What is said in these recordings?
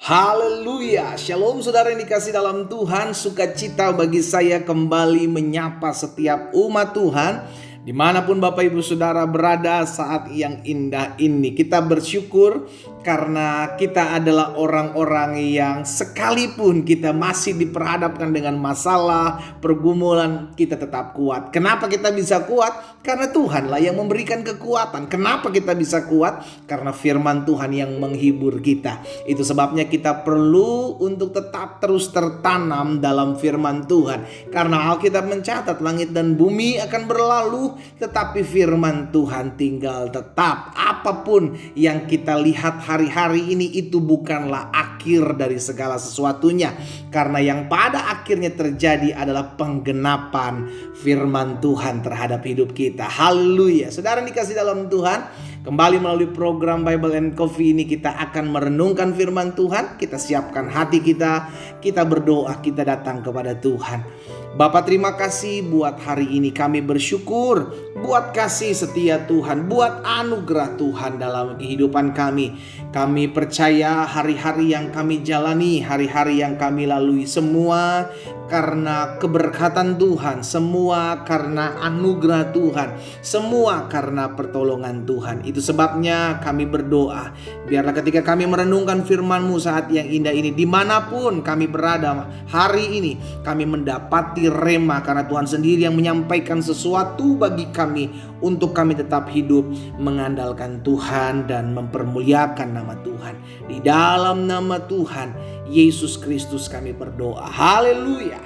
Haleluya, shalom saudara yang dikasih dalam Tuhan. Sukacita bagi saya kembali menyapa setiap umat Tuhan dimanapun Bapak Ibu Saudara berada saat yang indah ini. Kita bersyukur karena kita adalah orang-orang yang sekalipun kita masih diperhadapkan dengan masalah, pergumulan, kita tetap kuat. Kenapa kita bisa kuat? Karena Tuhanlah yang memberikan kekuatan. Kenapa kita bisa kuat? Karena firman Tuhan yang menghibur kita. Itu sebabnya kita perlu untuk tetap terus tertanam dalam firman Tuhan. Karena Alkitab mencatat langit dan bumi akan berlalu, tetapi firman Tuhan tinggal tetap. Apapun yang kita lihat hari-hari ini itu bukanlah akhir dari segala sesuatunya. Karena yang pada akhirnya terjadi adalah penggenapan firman Tuhan terhadap hidup kita. Haleluya. Saudara yang dikasih dalam Tuhan, kembali melalui program Bible and Coffee ini kita akan merenungkan firman Tuhan. Kita siapkan hati kita, kita berdoa, kita datang kepada Tuhan. Bapa, terima kasih buat hari ini. Kami bersyukur buat kasih setia Tuhan, buat anugerah Tuhan dalam kehidupan kami. Kami percaya hari-hari yang kami jalani, hari-hari yang kami lalui, semua karena keberkatan Tuhan, semua karena anugerah Tuhan, semua karena pertolongan Tuhan. Itu sebabnya kami berdoa, biarlah ketika kami merenungkan firman-Mu saat yang indah ini, dimanapun kami berada hari ini, kami mendapati rema karena Tuhan sendiri yang menyampaikan sesuatu bagi kami untuk kami tetap hidup mengandalkan Tuhan dan mempermuliakan nama Tuhan. Di dalam nama Tuhan Yesus Kristus kami berdoa. Haleluya.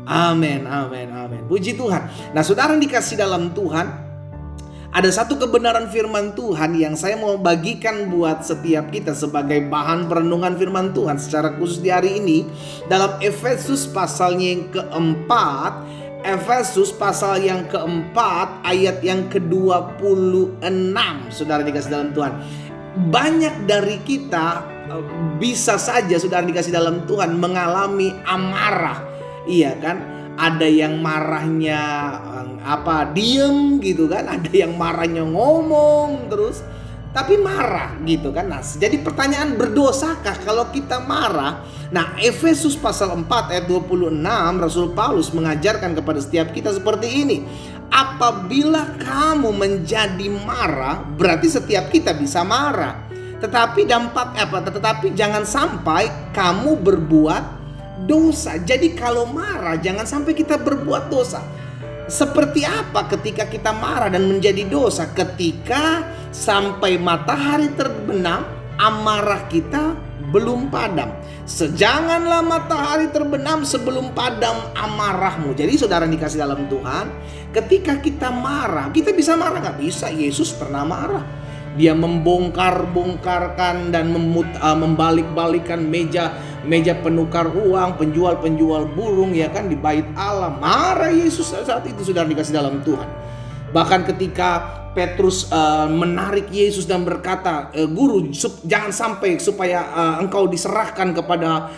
Amin, amin, amin. Puji Tuhan. Nah, saudara yang dikasih dalam Tuhan, ada satu kebenaran firman Tuhan yang saya mau bagikan buat setiap kita sebagai bahan perenungan firman Tuhan secara khusus di hari ini. Dalam Efesus pasalnya yang keempat, Efesus pasal yang keempat ayat yang ke-26. Saudara dikasih dalam Tuhan, banyak dari kita bisa saja saudara dikasih dalam Tuhan mengalami amarah. Iya kan? Ada yang marahnya diem gitu kan, ada yang marahnya ngomong terus tapi marah gitu kan. Nah, jadi pertanyaan, berdosakah kalau kita marah? Nah, Efesus pasal 4 ayat 26 Rasul Paulus mengajarkan kepada setiap kita seperti ini. Apabila kamu menjadi marah, berarti setiap kita bisa marah. Tetapi tetapi jangan sampai kamu berbuat dosa. Jadi kalau marah jangan sampai kita berbuat dosa. Seperti apa ketika kita marah dan menjadi dosa? Ketika sampai matahari terbenam, amarah kita belum padam. Sejanganlah matahari terbenam sebelum padam amarahmu. Jadi saudara dikasih dalam Tuhan, ketika kita marah, kita bisa marah nggak? Bisa. Yesus pernah marah. Dia membongkar-bongkarkan dan membalik-balikan meja penukar uang, penjual burung ya kan di bait Allah. Marah Yesus saat itu saudara dikasih dalam Tuhan. Bahkan ketika Petrus menarik Yesus dan berkata, Guru, jangan sampai supaya engkau diserahkan kepada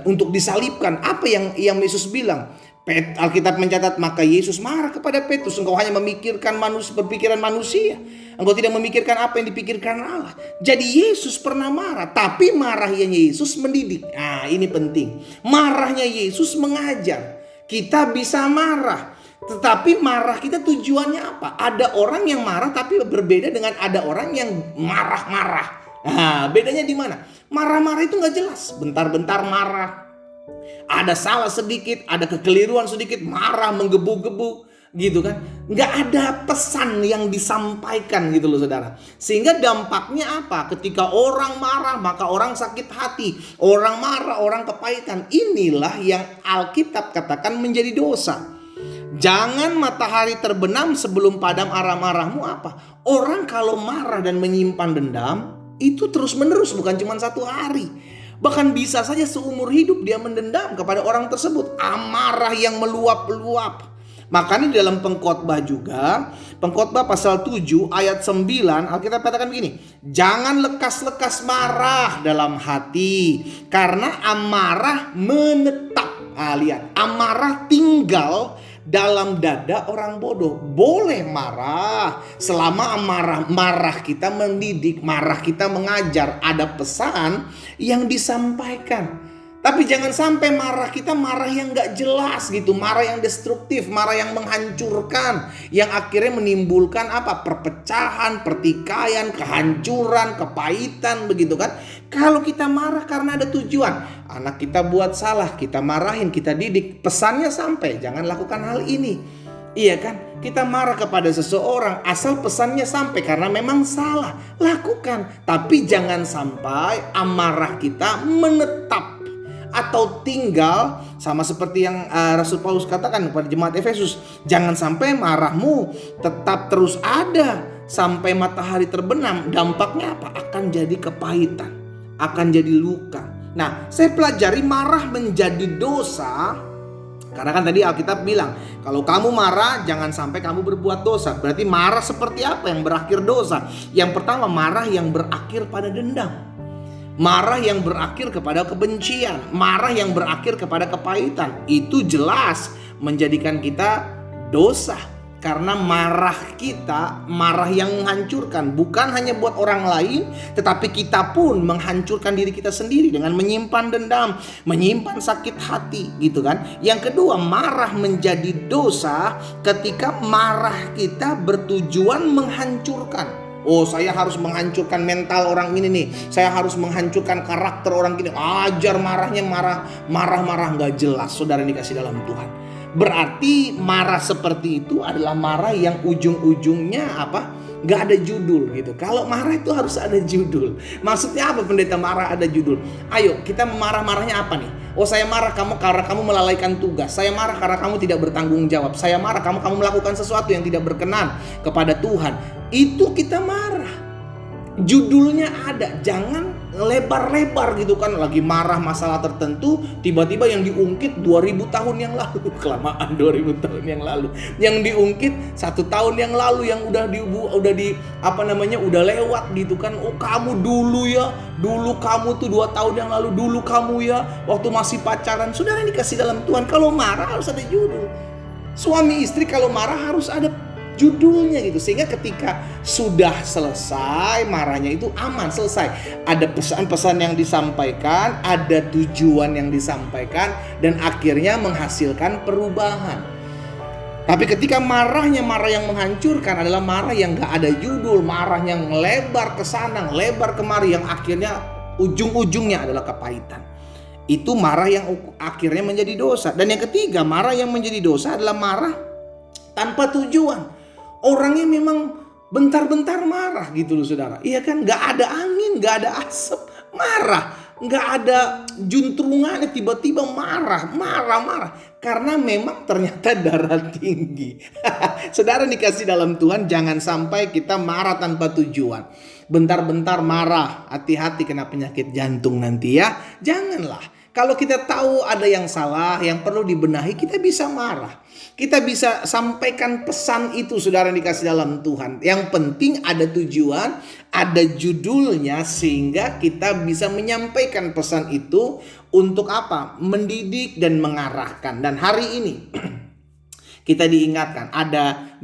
untuk disalibkan. Apa yang Yesus bilang? Alkitab mencatat, maka Yesus marah kepada Petrus, engkau hanya memikirkan berpikiran manusia, engkau tidak memikirkan apa yang dipikirkan Allah. Jadi Yesus pernah marah, tapi marahnya Yesus mendidik. Nah, ini penting. Marahnya Yesus mengajar. Kita bisa marah, tetapi marah kita tujuannya apa? Ada orang yang marah tapi berbeda dengan ada orang yang marah-marah. Nah, bedanya di mana? Marah-marah itu gak jelas, bentar-bentar marah, ada salah sedikit, ada kekeliruan sedikit, marah, menggebu-gebu gitu kan. Nggak ada pesan yang disampaikan gitu loh saudara. Sehingga dampaknya apa? Ketika orang marah maka orang sakit hati, orang marah, orang kepahitan. Inilah yang Alkitab katakan menjadi dosa. Jangan matahari terbenam sebelum padam amarahmu. Apa? Orang kalau marah dan menyimpan dendam itu terus menerus, bukan cuma satu hari. Bahkan bisa saja seumur hidup dia mendendam kepada orang tersebut. Amarah yang meluap-luap. Makanya di dalam Pengkhotbah juga, Pengkhotbah pasal 7 ayat 9, Alkitab katakan begini, jangan lekas-lekas marah dalam hati, karena amarah menetap. Lihat, amarah tinggal dalam dada orang bodoh. Boleh marah selama marah kita mendidik, marah kita mengajar, ada pesan yang disampaikan. Tapi jangan sampai marah kita marah yang gak jelas gitu, marah yang destruktif, marah yang menghancurkan, yang akhirnya menimbulkan apa? Perpecahan, pertikaian, kehancuran, kepahitan begitu kan. Kalau kita marah karena ada tujuan, anak kita buat salah, kita marahin, kita didik, pesannya sampai, jangan lakukan hal ini. Iya kan? Kita marah kepada seseorang asal pesannya sampai karena memang salah, lakukan. Tapi jangan sampai amarah kita menetap atau tinggal, sama seperti yang Rasul Paulus katakan kepada jemaat Efesus, jangan sampai marahmu tetap terus ada sampai matahari terbenam. Dampaknya apa? Akan jadi kepahitan, akan jadi luka. Nah, saya pelajari marah menjadi dosa karena kan tadi Alkitab bilang, kalau kamu marah jangan sampai kamu berbuat dosa. Berarti marah seperti apa yang berakhir dosa? Yang pertama, marah yang berakhir pada dendam, marah yang berakhir kepada kebencian, marah yang berakhir kepada kepahitan. Itu jelas menjadikan kita dosa. Karena marah kita, marah yang menghancurkan. Bukan hanya buat orang lain, tetapi kita pun menghancurkan diri kita sendiri dengan menyimpan dendam, menyimpan sakit hati gitu kan. Yang kedua, marah menjadi dosa ketika marah kita bertujuan menghancurkan. Oh, saya harus menghancurkan mental orang ini nih. Saya harus menghancurkan karakter orang ini. Ajar marahnya marah gak jelas. Saudara dikasih dalam Tuhan. Berarti marah seperti itu adalah marah yang ujung-ujungnya apa? Gak ada judul gitu. Kalau marah itu harus ada judul. Maksudnya apa pendeta marah ada judul? Ayo kita marah-marahnya apa nih? Oh, saya marah kamu karena kamu melalaikan tugas. Saya marah karena kamu tidak bertanggung jawab. Saya marah kamu melakukan sesuatu yang tidak berkenan kepada Tuhan. Itu kita marah. Judulnya ada, jangan lebar-lebar gitu kan. Lagi marah masalah tertentu, tiba-tiba yang diungkit 2000 tahun yang lalu. Kelamaan 2000 tahun yang lalu. Yang diungkit 1 tahun yang lalu, yang udah lewat gitu kan. Oh, kamu dulu ya, dulu kamu tuh 2 tahun yang lalu, dulu kamu ya waktu masih pacaran. Saudara yang dikasih dalam Tuhan, kalau marah harus ada judul. Suami istri kalau marah harus ada judulnya gitu, sehingga ketika sudah selesai marahnya itu aman, selesai. Ada pesan-pesan yang disampaikan, ada tujuan yang disampaikan, dan akhirnya menghasilkan perubahan. Tapi ketika marah yang menghancurkan adalah marah yang gak ada judul, marah yang lebar ke sana, lebar kemari, yang akhirnya ujung-ujungnya adalah kepahitan. Itu marah yang akhirnya menjadi dosa. Dan yang ketiga, marah yang menjadi dosa adalah marah tanpa tujuan. Orangnya memang bentar-bentar marah gitu loh saudara. Iya kan, gak ada angin, gak ada asap, marah. Gak ada juntrungannya, tiba-tiba marah. Karena memang ternyata darah tinggi. Saudara dikasih dalam Tuhan, jangan sampai kita marah tanpa tujuan. Bentar-bentar marah, hati-hati kena penyakit jantung nanti ya. Janganlah. Kalau kita tahu ada yang salah, yang perlu dibenahi, kita bisa marah. Kita bisa sampaikan pesan itu, saudara yang dikasih dalam Tuhan. Yang penting ada tujuan, ada judulnya, sehingga kita bisa menyampaikan pesan itu untuk apa? Mendidik dan mengarahkan. Dan hari ini kita diingatkan ada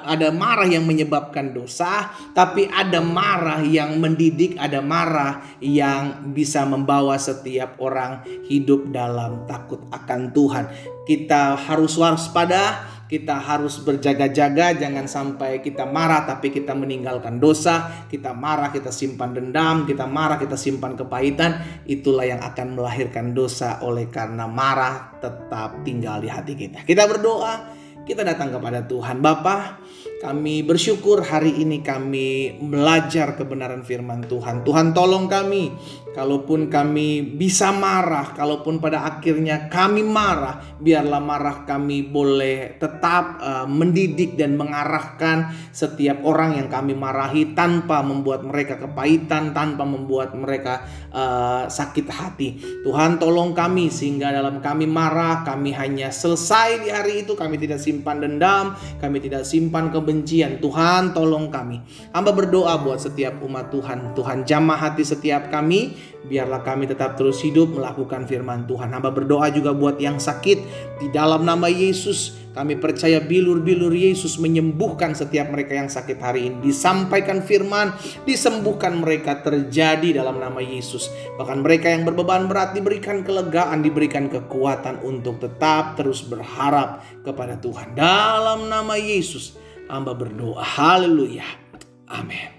ada marah yang menyebabkan dosa, tapi ada marah yang mendidik, ada marah yang bisa membawa setiap orang hidup dalam takut akan Tuhan. Kita harus waspada, kita harus berjaga-jaga, jangan sampai kita marah tapi kita meninggalkan dosa. Kita marah, kita simpan dendam, kita marah, kita simpan kepahitan. Itulah yang akan melahirkan dosa, oleh karena marah tetap tinggal di hati kita. Kita berdoa, kita datang kepada Tuhan. Bapa, kami bersyukur hari ini kami belajar kebenaran firman Tuhan. Tuhan tolong kami, kalaupun kami bisa marah, kalaupun pada akhirnya kami marah, biarlah marah kami boleh tetap mendidik dan mengarahkan setiap orang yang kami marahi, tanpa membuat mereka kepahitan, tanpa membuat mereka sakit hati. Tuhan tolong kami sehingga dalam kami marah, kami hanya selesai di hari itu. Kami tidak simpan dendam, kami tidak simpan kebencian, kebencian. Tuhan tolong kami. Hamba berdoa buat setiap umat Tuhan. Tuhan jamah hati setiap kami. Biarlah kami tetap terus hidup melakukan firman Tuhan. Hamba berdoa juga buat yang sakit. Di dalam nama Yesus kami percaya bilur-bilur Yesus menyembuhkan setiap mereka yang sakit hari ini. Disampaikan firman, disembuhkan mereka, terjadi dalam nama Yesus. Bahkan mereka yang berbeban berat diberikan kelegaan, diberikan kekuatan untuk tetap terus berharap kepada Tuhan. Dalam nama Yesus hamba berdoa. Haleluya. Amin.